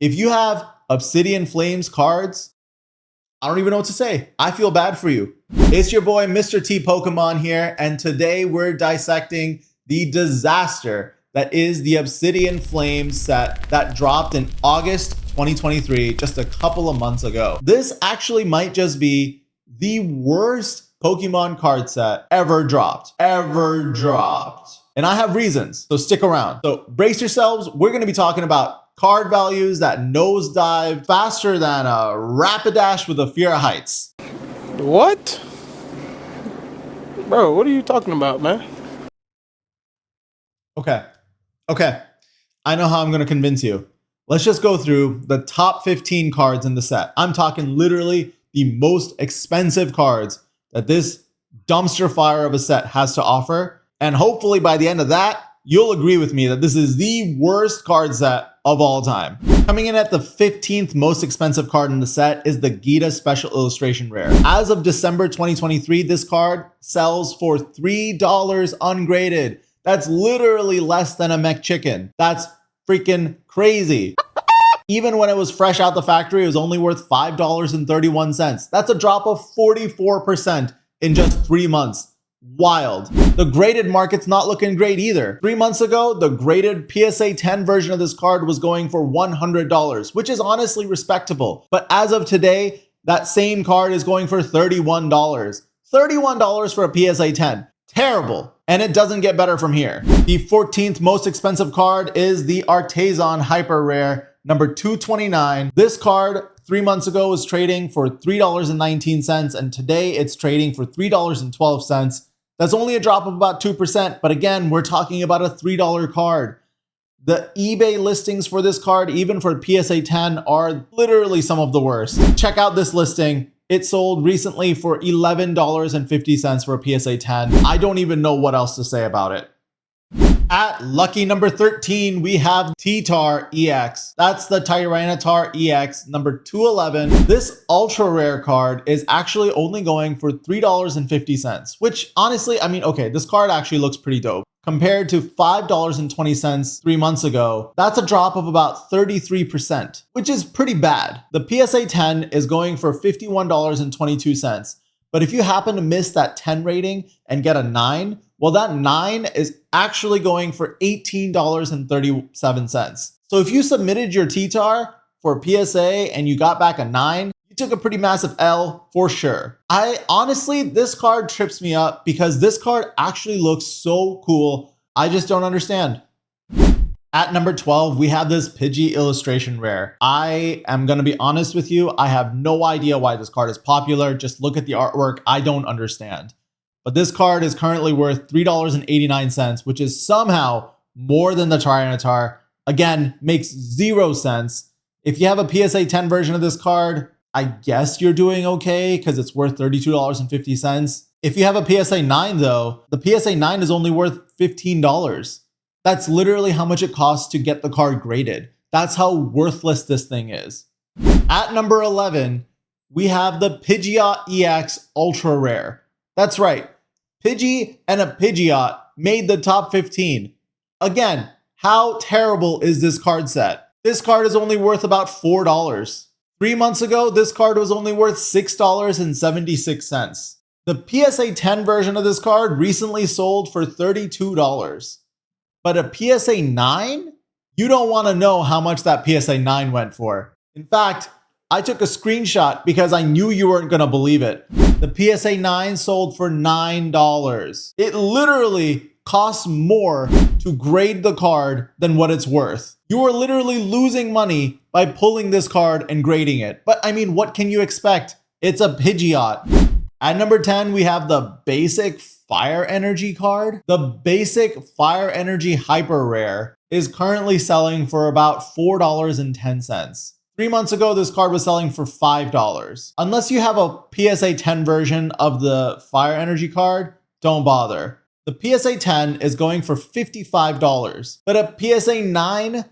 If you have Obsidian Flames cards, I don't even know what to say. I feel bad for you. It's your boy, Mr. T Pokemon here, and today we're dissecting the disaster that is the Obsidian Flames set that dropped in August 2023, just a couple of months ago. This actually might just be the worst Pokemon card set ever dropped. And I have reasons, so stick around. So brace yourselves. We're going to be talking about card values that nosedive faster than a Rapidash with a fear of heights. What? Bro, what are you talking about, man? Okay. I know how I'm going to convince you. Let's just go through the top 15 cards in the set. I'm talking literally the most expensive cards that this dumpster fire of a set has to offer. And hopefully by the end of that, you'll agree with me that this is the worst card set of all time. Coming in at the 15th most expensive card in the set is the Gita Special Illustration Rare. As of December 2023, this card sells for $3 ungraded. That's literally less than a McChicken. That's freaking crazy. Even when it was fresh out the factory, it was only worth $5.31. That's a drop of 44% in just 3 months. Wild. The graded market's not looking great either. 3 months ago, the graded PSA 10 version of this card was going for $100, which is honestly respectable. But as of today, that same card is going for $31. $31 for a PSA 10. Terrible. And it doesn't get better from here. The 14th most expensive card is the Artazon Hyper Rare, number 229. This card 3 months ago was trading for $3.19, and today it's trading for $3.12. That's only a drop of about 2%, but again, we're talking about a $3 card. The eBay listings for this card, even for PSA 10, are literally some of the worst. Check out this listing. It sold recently for $11.50 for a PSA 10. I don't even know what else to say about it. At lucky number 13, we have T-Tar EX. That's the Tyranitar EX number 211. This ultra rare card is actually only going for $3.50, which honestly, I mean, okay, this card actually looks pretty dope. Compared to $5.20 3 months ago, that's a drop of about 33%, which is pretty bad. The PSA 10 is going for $51.22. But if you happen to miss that 10 rating and get a 9, well, that 9 is actually going for $18.37. So if you submitted your T-Tar for PSA and you got back a 9, you took a pretty massive L for sure. Honestly, this card trips me up because this card actually looks so cool. I just don't understand. At number 12, we have this Pidgey Illustration Rare. I am going to be honest with you. I have no idea why this card is popular. Just look at the artwork. I don't understand. But this card is currently worth $3.89, which is somehow more than the Tyranitar. Again, makes 0 sense. If you have a PSA 10 version of this card, I guess you're doing okay because it's worth $32.50. If you have a PSA 9 though, the PSA 9 is only worth $15. That's literally how much it costs to get the card graded. That's how worthless this thing is. At number 11, we have the Pidgeot EX Ultra Rare. That's right. Pidgey and a Pidgeot made the top 15. Again, how terrible is this card set? This card is only worth about $4. 3 months ago, this card was only worth $6.76. The PSA 10 version of this card recently sold for $32. But a PSA 9? You don't want to know how much that PSA 9 went for. In fact, I took a screenshot because I knew you weren't going to believe it. The PSA 9 sold for $9. It literally costs more to grade the card than what it's worth. You are literally losing money by pulling this card and grading it. But I mean, what can you expect? It's a Pidgeot. At number 10, we have the basic Fire Energy card. The basic Fire Energy Hyper Rare is currently selling for about $4.10. 3 months ago, this card was selling for $5. Unless you have a PSA 10 version of the Fire Energy card, don't bother. The PSA 10 is going for $55, but a PSA 9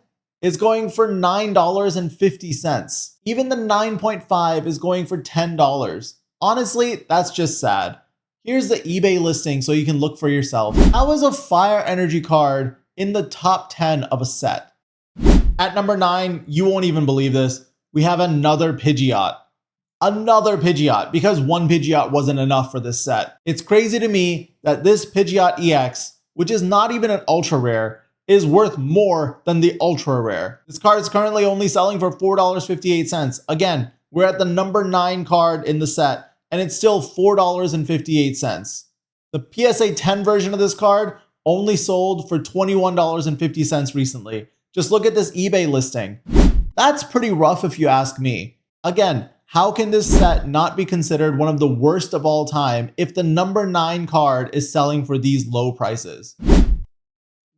is going for $9.50. Even the 9.5 is going for $10. Honestly, that's just sad. Here's the eBay listing so you can look for yourself. How is a Fire Energy card in the top 10 of a set? At number 9, you won't even believe this, we have another Pidgeot. Another Pidgeot, because one Pidgeot wasn't enough for this set. It's crazy to me that this Pidgeot EX, which is not even an ultra rare, is worth more than the ultra rare. This card is currently only selling for $4.58. Again, we're at the number 9 card in the set, and it's still $4.58. The PSA 10 version of this card only sold for $21.50 recently. Just look at this eBay listing. That's pretty rough if you ask me. Again, how can this set not be considered one of the worst of all time if the number 9 card is selling for these low prices?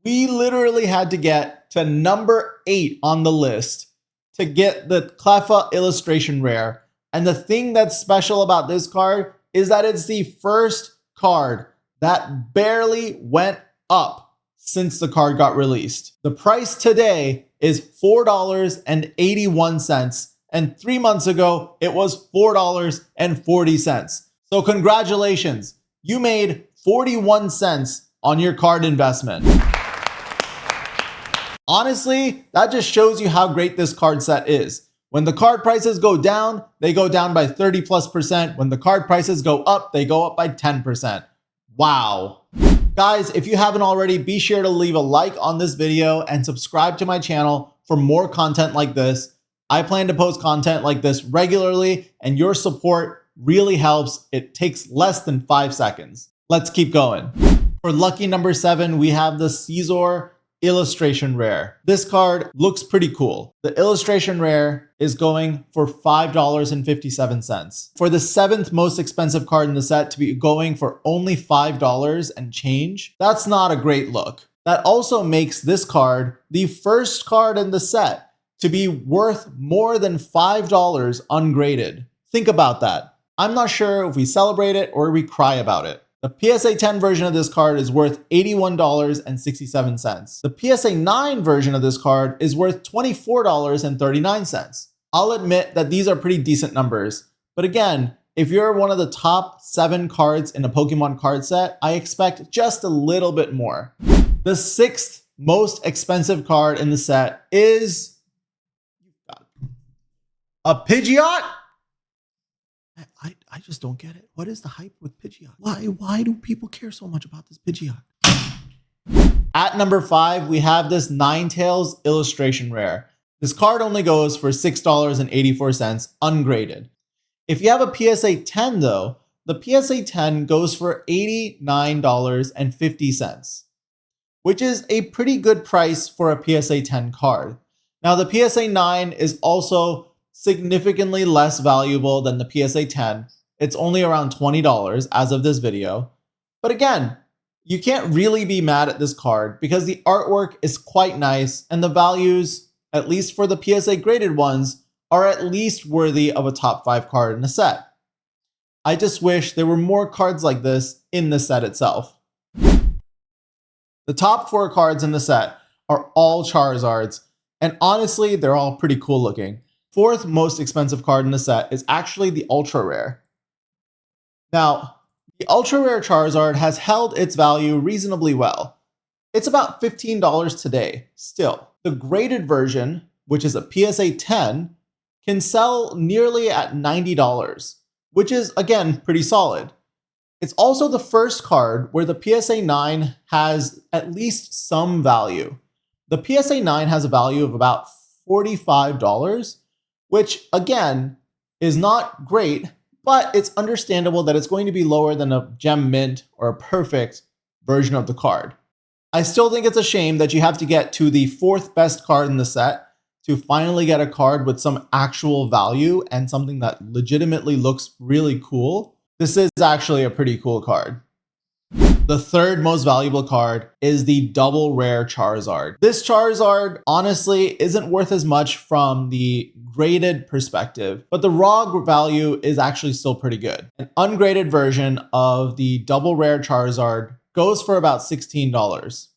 We literally had to get to number 8 on the list to get the Cleffa illustration rare. And the thing that's special about this card is that it's the first card that barely went up since the card got released. The price today is $4.81, and 3 months ago it was $4.40. So congratulations, you made 41 cents on your card investment. Honestly, that just shows you how great this card set is. When the card prices go down, they go down by 30+%. When the card prices go up, they go up by 10%. Wow. Guys, if you haven't already, be sure to leave a like on this video and subscribe to my channel for more content like this. I plan to post content like this regularly, and your support really helps. It takes less than 5 seconds. Let's keep going. For lucky number 7, we have the Caesar illustration rare. This card looks pretty cool. The illustration rare is going for $5.57. For the 7th most expensive card in the set to be going for only $5 and change, that's not a great look. That also makes this card the first card in the set to be worth more than $5 ungraded. Think about that. I'm not sure if we celebrate it or we cry about it. The PSA 10 version of this card is worth $81.67. The PSA 9 version of this card is worth $24.39. I'll admit that these are pretty decent numbers, but again, if you're one of the top 7 cards in a Pokemon card set, I expect just a little bit more. The 6th most expensive card in the set is a Pidgeot? I just don't get it. What is the hype with Pidgeot? Why do people care so much about this Pidgeot? At number 5, we have this Ninetales illustration rare. This card only goes for $6.84 ungraded. If you have a PSA 10 though, the PSA 10 goes for $89.50, which is a pretty good price for a PSA 10 card. Now the PSA 9 is also significantly less valuable than the PSA 10. It's only around $20 as of this video. But again, you can't really be mad at this card because the artwork is quite nice and the values, at least for the PSA graded ones, are at least worthy of a top 5 card in the set. I just wish there were more cards like this in the set itself. The top 4 cards in the set are all Charizards, and honestly, they're all pretty cool looking. 4th most expensive card in the set is actually the ultra rare. Now, the ultra rare Charizard has held its value reasonably well. It's about $15 today, still. The graded version, which is a PSA 10, can sell nearly at $90, which is, again, pretty solid. It's also the first card where the PSA 9 has at least some value. The PSA 9 has a value of about $45, which, again, is not great, but it's understandable that it's going to be lower than a gem mint or a perfect version of the card. I still think it's a shame that you have to get to the 4th best card in the set to finally get a card with some actual value and something that legitimately looks really cool. This is actually a pretty cool card. The 3rd most valuable card is the double rare Charizard. This Charizard honestly isn't worth as much from the graded perspective, but the raw value is actually still pretty good. An ungraded version of the double rare Charizard goes for about $16.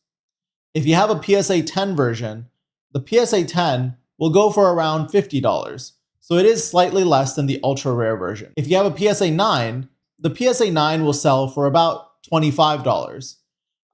If you have a PSA 10 version, the PSA 10 will go for around $50. So it is slightly less than the ultra rare version. If you have a PSA 9, the PSA 9 will sell for about $25.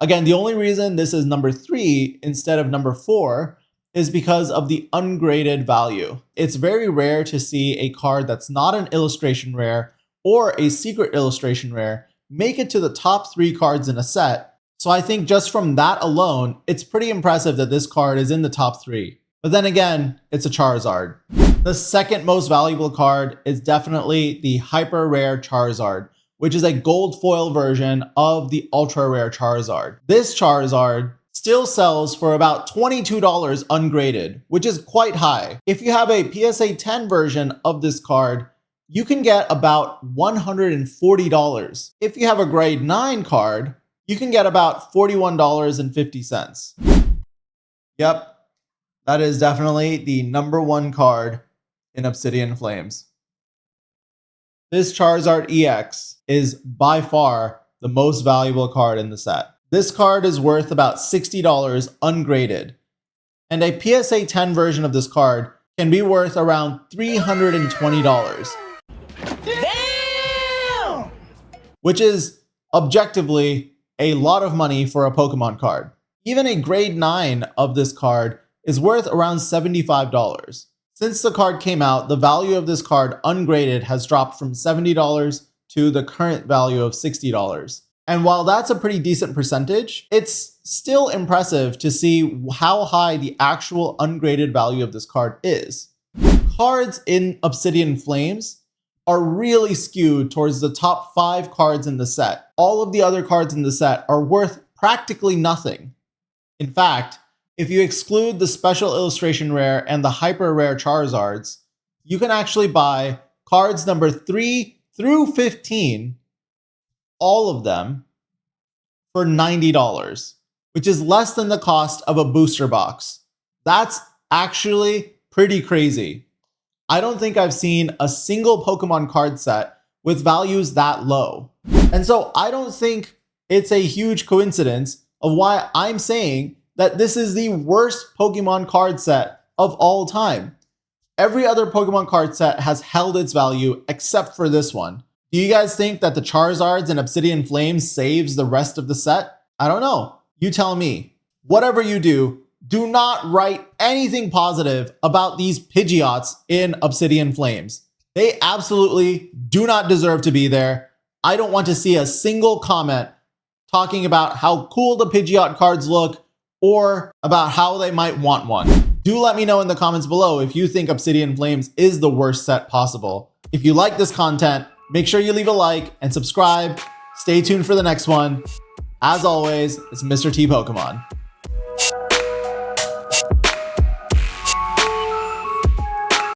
Again, the only reason this is number 3 instead of number 4 is because of the ungraded value. It's very rare to see a card that's not an illustration rare or a secret illustration rare make it to the top 3 cards in a set. So I think just from that alone, it's pretty impressive that this card is in the top 3. But then again, it's a Charizard. The second most valuable card is definitely the hyper rare Charizard, which is a gold foil version of the ultra rare Charizard. This Charizard still sells for about $22 ungraded, which is quite high. If you have a PSA 10 version of this card, you can get about $140. If you have a grade 9 card, you can get about $41.50. Yep, that is definitely the number 1 card in Obsidian Flames. This Charizard EX is by far the most valuable card in the set. This card is worth about $60 ungraded, and a PSA 10 version of this card can be worth around $320. Damn! Which is objectively a lot of money for a Pokemon card. Even a grade 9 of this card is worth around $75. Since the card came out, the value of this card ungraded has dropped from $70 to the current value of $60. And while that's a pretty decent percentage, it's still impressive to see how high the actual ungraded value of this card is. Cards in Obsidian Flames are really skewed towards the top 5 cards in the set. All of the other cards in the set are worth practically nothing. In fact, if you exclude the special illustration rare and the hyper rare Charizards, you can actually buy cards number 3 through 15, all of them, for $90, which is less than the cost of a booster box. That's actually pretty crazy. I don't think I've seen a single Pokemon card set with values that low. And so I don't think it's a huge coincidence of why I'm saying that this is the worst Pokemon card set of all time. Every other Pokemon card set has held its value except for this one. Do you guys think that the Charizards and Obsidian Flames saves the rest of the set? I don't know. You tell me. Whatever you do, do not write anything positive about these Pidgeots in Obsidian Flames. They absolutely do not deserve to be there. I don't want to see a single comment talking about how cool the Pidgeot cards look or about how they might want one. Do let me know in the comments below if you think Obsidian Flames is the worst set possible. If you like this content, make sure you leave a like and subscribe. Stay tuned for the next one. As always, it's Mr. T Pokemon.